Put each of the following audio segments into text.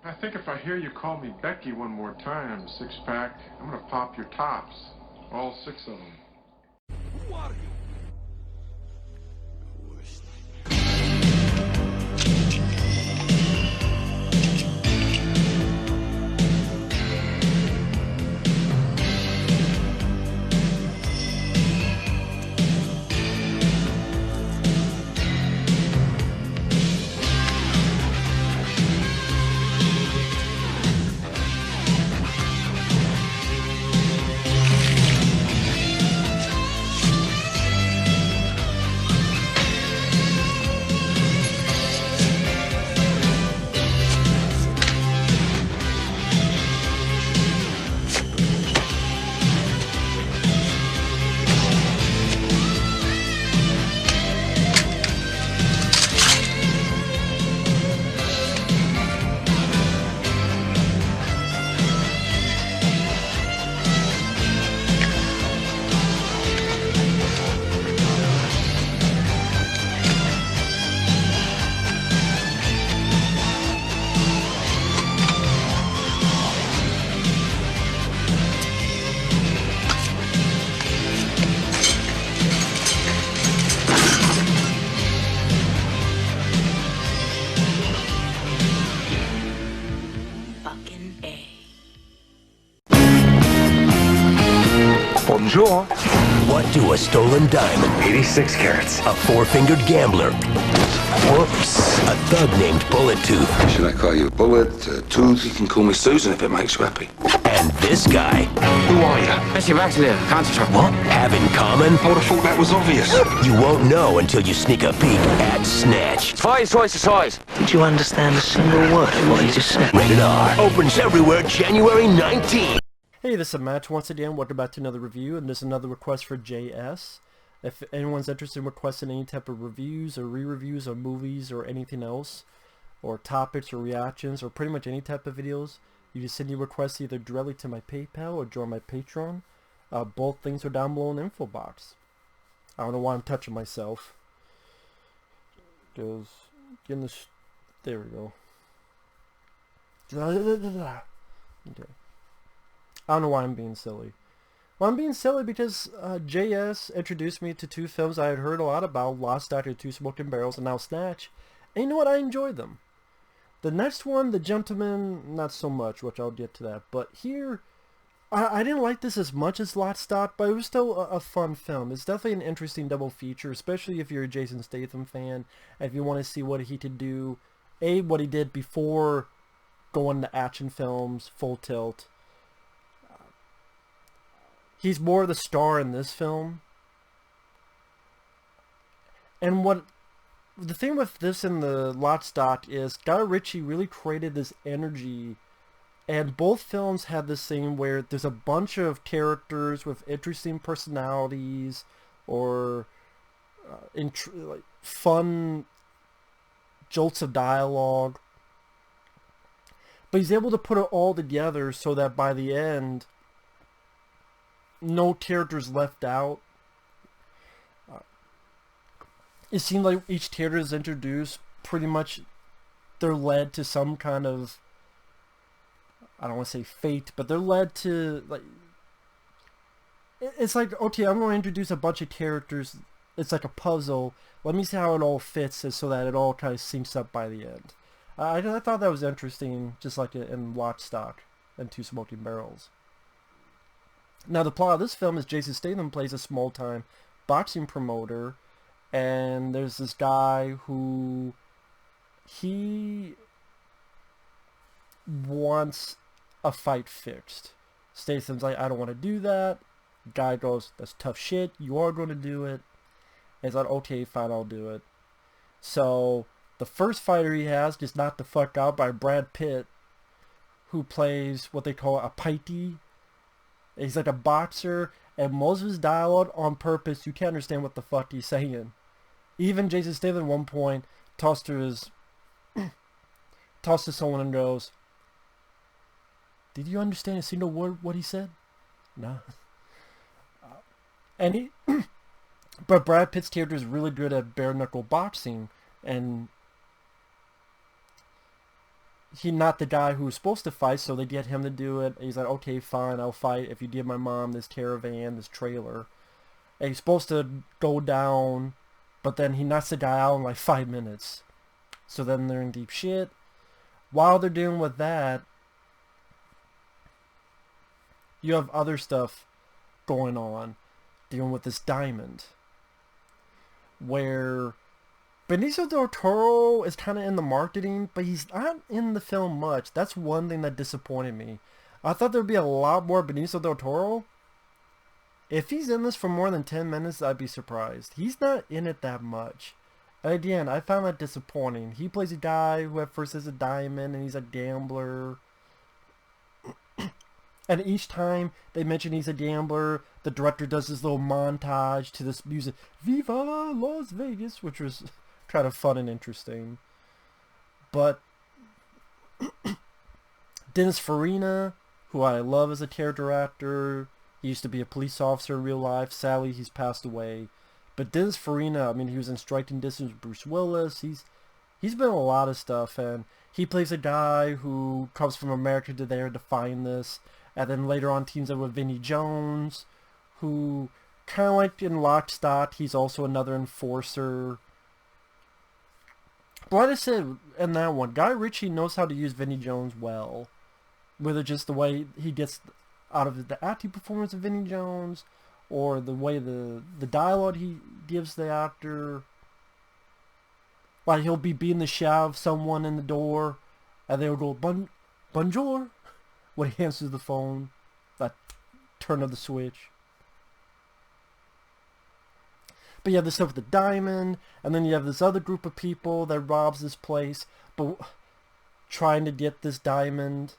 I think if I hear you call me Becky one more time, six-pack, I'm gonna pop your tops. All six of them. Who are you? Bonjour. What do a stolen diamond, 86 carats, a four-fingered gambler, whoops, a thug named Bullet Tooth, Should I call you Bullet, Tooth? You can call me Susan if it makes you happy. and this guy Who are you? Monsieur Baxter, concentrate. what have in common? I would have thought that was obvious. You won't know until you sneak a peek at Snatch. Toys. Did you understand a single word of what he just said? Rated R. Opens everywhere January 19th. Hey, this is Matt once again. Welcome back to another review, and there's another request for JS. If anyone's interested in requesting any type of reviews or re-reviews of movies or anything else, or topics or reactions, or pretty much any type of videos, you just send your requests either directly to my PayPal or join my Patreon. Both things are down below in the info box. I don't know why I'm touching myself. Goes, getting this, there we go. Okay. I don't know why I'm being silly. Well, I'm being silly because JS introduced me to two films I had heard a lot about, Lost Doctor, Two Smoking Barrels, and now Snatch. And you know what? I enjoyed them. The next one, The Gentleman, not so much, which I'll get to that. But here, I didn't like this as much as Lost Stock, but it was still a fun film. It's definitely an interesting double feature, especially if you're a Jason Statham fan, and if you want to see what he could do. What he did before going to action films, Full Tilt. He's more the star in this film. And the thing with this and the Lot Stock is Guy Ritchie really created this energy, and both films have this thing where there's a bunch of characters with interesting personalities or like fun jolts of dialogue. But he's able to put it all together so that by the end, no characters left out. It seemed like each character is introduced, pretty much they're led to some kind of, I don't want to say fate, but they're led to, like, it's like, okay, I'm going to introduce a bunch of characters, it's like a puzzle, let me see how it all fits so that it all kind of syncs up by the end. I thought that was interesting, just like in Lock, Stock and Two Smoking Barrels. Now, the plot of this film is Jason Statham plays a small-time boxing promoter, and there's this guy who he wants a fight fixed. Statham's like, I don't want to do that. Guy goes, that's tough shit. You are going to do it. And he's like, okay, fine, I'll do it. So the first fighter he has gets knocked the fuck out by Brad Pitt, who plays what they call a pighty. He's like a boxer, and most of his dialogue on purpose, you can't understand what the fuck he's saying. Even Jason Statham at one point tossed to someone and goes, did you understand a single word what he said? No. But Brad Pitt's character is really good at bare knuckle boxing, and not the guy who was supposed to fight, so they get him to do it. He's like, okay, fine, I'll fight if you give my mom this caravan, this trailer. And he's supposed to go down, but then he knocks the guy out in like 5 minutes. So then they're in deep shit. While they're dealing with that, you have other stuff going on, dealing with this diamond, where Benicio del Toro is kind of in the marketing, but he's not in the film much. That's one thing that disappointed me. I thought there'd be a lot more Benicio del Toro. If he's in this for more than 10 minutes, I'd be surprised. He's not in it that much. And again, I found that disappointing. He plays a guy who at first is a diamond, and he's a gambler. And each time they mention he's a gambler, the director does this little montage to this music, Viva Las Vegas, which was kind of fun and interesting. But Dennis Farina, who I love as a character actor, he used to be a police officer in real life. Sadly, he's passed away. But Dennis Farina, I mean, he was in Striking Distance with Bruce Willis. He's been in a lot of stuff, and he plays a guy who comes from America to there to find this, and then later on teams up with Vinnie Jones, who kind of like in Lock, Stock, he's also another enforcer. But like I said in that one, Guy Ritchie knows how to use Vinnie Jones well. Whether just the way he gets out of the acting performance of Vinnie Jones, or the way the dialogue he gives the actor. Like he'll be being the shadow of someone in the door, and they'll go, bonjour, when he answers the phone. That turn of the switch. But you have this stuff with the diamond, and then you have this other group of people that robs this place, but trying to get this diamond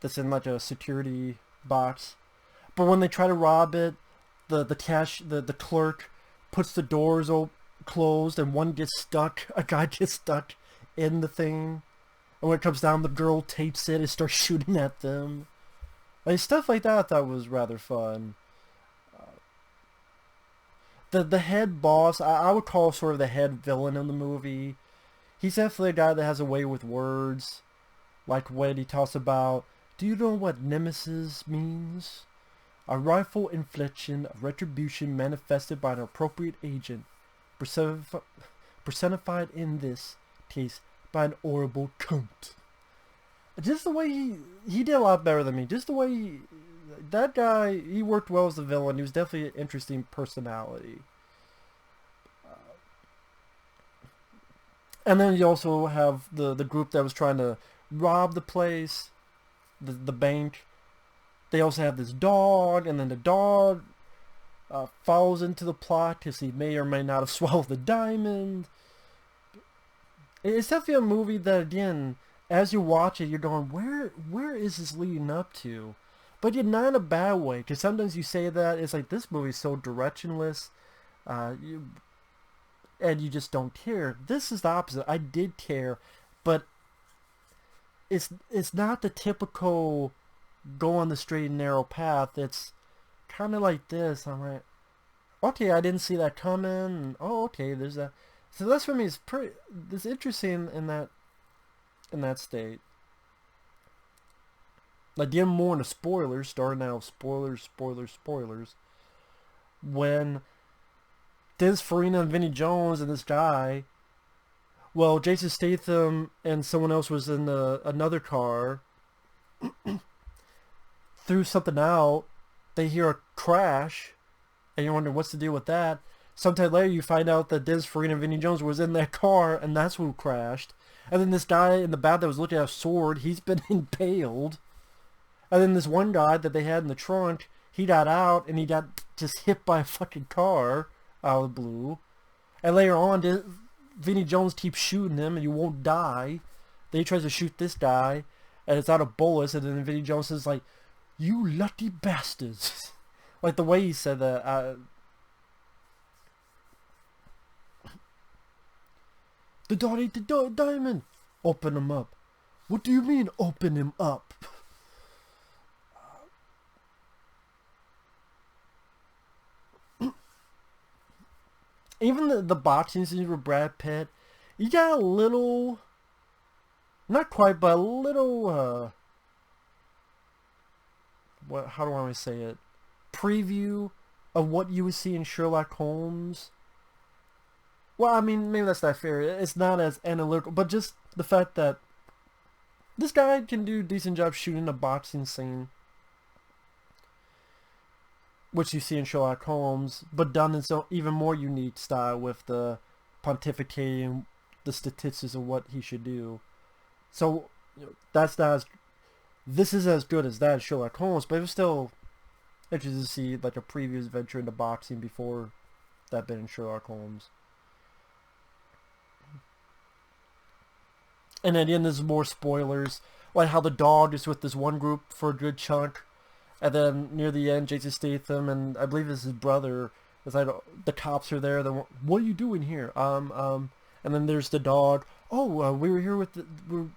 that's in like a security box. But when they try to rob it, the clerk puts the doors closed, and one gets stuck. A guy gets stuck in the thing, and when it comes down, the girl takes it and starts shooting at them. Like stuff like that, I thought was rather fun. The head boss, I would call sort of the head villain in the movie. He's definitely a guy that has a way with words. Like when he talks about, do you know what nemesis means? A rightful infliction of retribution manifested by an appropriate agent, personified in this case by an horrible cunt. Just the way he did a lot better than me. Just the way that guy, he worked well as the villain. He was definitely an interesting personality. And then you also have the group that was trying to rob the place, the bank. They also have this dog, and then the dog follows into the plot because he may or may not have swallowed the diamond. It's definitely a movie that, again, as you watch it, you're going, where is this leading up to? But yet not in a bad way, because sometimes you say that, it's like, this movie's so directionless, and you just don't care. This is the opposite. I did care, but it's not the typical go on the straight and narrow path. It's kind of like this. I'm like, okay, I didn't see that coming. And, oh, okay, there's that. So that's for me. It's interesting in that state. Like getting more into spoilers. Starting out spoilers. When Dennis Farina and Vinnie Jones and this guy, well, Jason Statham and someone else was in another car. Threw something out, they hear a crash, and you're wondering what's the deal with that. Sometime later you find out that Dennis Farina and Vinnie Jones was in that car, and that's who crashed. And then this guy in the back that was looking at a sword, he's been impaled. And then this one guy that they had in the trunk, he got out, and he got just hit by a fucking car out of the blue. And later on, Vinnie Jones keeps shooting him, and he won't die. Then he tries to shoot this guy, and it's out of bullets, and then Vinnie Jones is like, you lucky bastards. Like the way he said that. The dog ate the diamond. Open him up. What do you mean, open him up? Even the boxing scenes with Brad Pitt, you got a little Not quite, but a little, how do I want to say it? Preview of what you would see in Sherlock Holmes. Well, I mean, maybe that's not fair. It's not as analytical, but just the fact that this guy can do a decent job shooting a boxing scene, which you see in Sherlock Holmes, but done in so even more unique style with the pontificating the statistics of what he should do. So that's not as, this is as good as that as Sherlock Holmes, but it was still interesting to see like a previous venture into boxing before that been in Sherlock Holmes. And at the end, there's more spoilers, like how the dog is with this one group for a good chunk, and then near the end, Jason Statham and I believe it's his brother. It's like the cops are there. What are you doing here? And then there's the dog. Oh, we were here with we're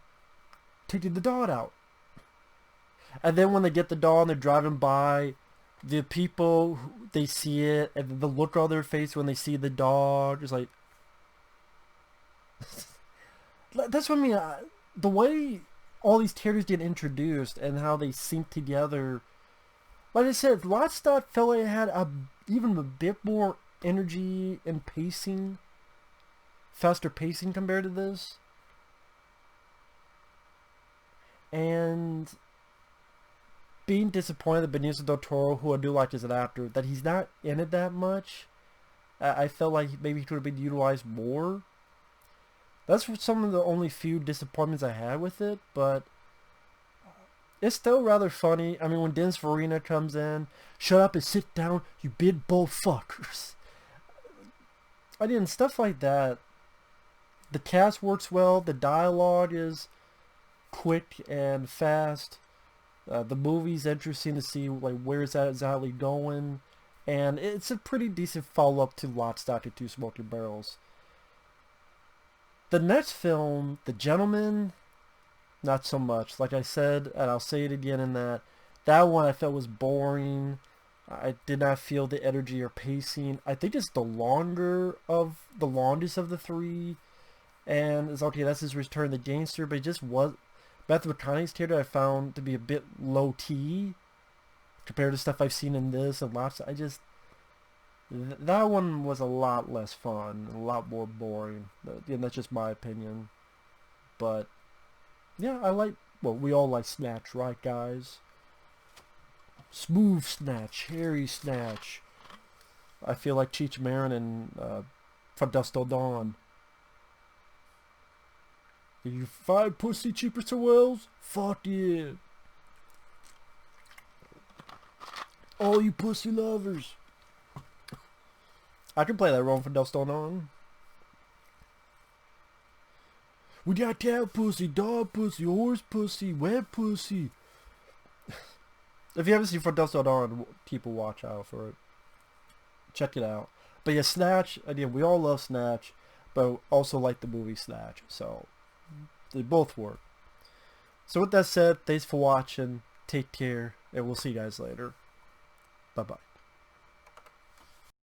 taking the dog out. And then when they get the dog, and they're driving by, the people they see it, and the look on their face when they see the dog is like. That's what I mean. The way all these characters get introduced and how they sync together. Like I said, Last Stop felt like it had even a bit more energy and pacing. Faster pacing compared to this. And being disappointed that Benicio del Toro, who I do like as an actor, that he's not in it that much. I felt like maybe he could have been utilized more. That's some of the only few disappointments I had with it, but it's still rather funny. I mean, when Dennis Farina comes in, shut up and sit down, you big bull fuckers. I mean, stuff like that. The cast works well. The dialogue is quick and fast. The movie's interesting to see like where's that exactly going, and it's a pretty decent follow-up to Lock, Stock, and Two Smoking Barrels. The next film, The Gentleman, not so much. Like I said, and I'll say it again in that one I felt was boring. I did not feel the energy or pacing. I think it's the longest of the three. And it's okay, that's his return the gangster, but it just was. Matthew McConaughey's character I found to be a bit low-key compared to stuff I've seen in this and lots. That one was a lot less fun, a lot more boring. And that's just my opinion. But yeah, we all like Snatch, right, guys? Smooth Snatch, hairy Snatch. I feel like Cheech Marin and From Dusk Till Dawn. Did you find pussy cheaper to Wells? Fuck yeah. All you pussy lovers. I can play that role for Dusk Till Dawn. We got cat pussy, dog pussy, horse pussy, wet pussy. If you haven't seen For Dusk Till Dawn, people watch out for it. Check it out. But yeah, Snatch, again, we all love Snatch, but also like the movie Snatch. So, they both work. So with that said, thanks for watching. Take care, and we'll see you guys later. Bye-bye.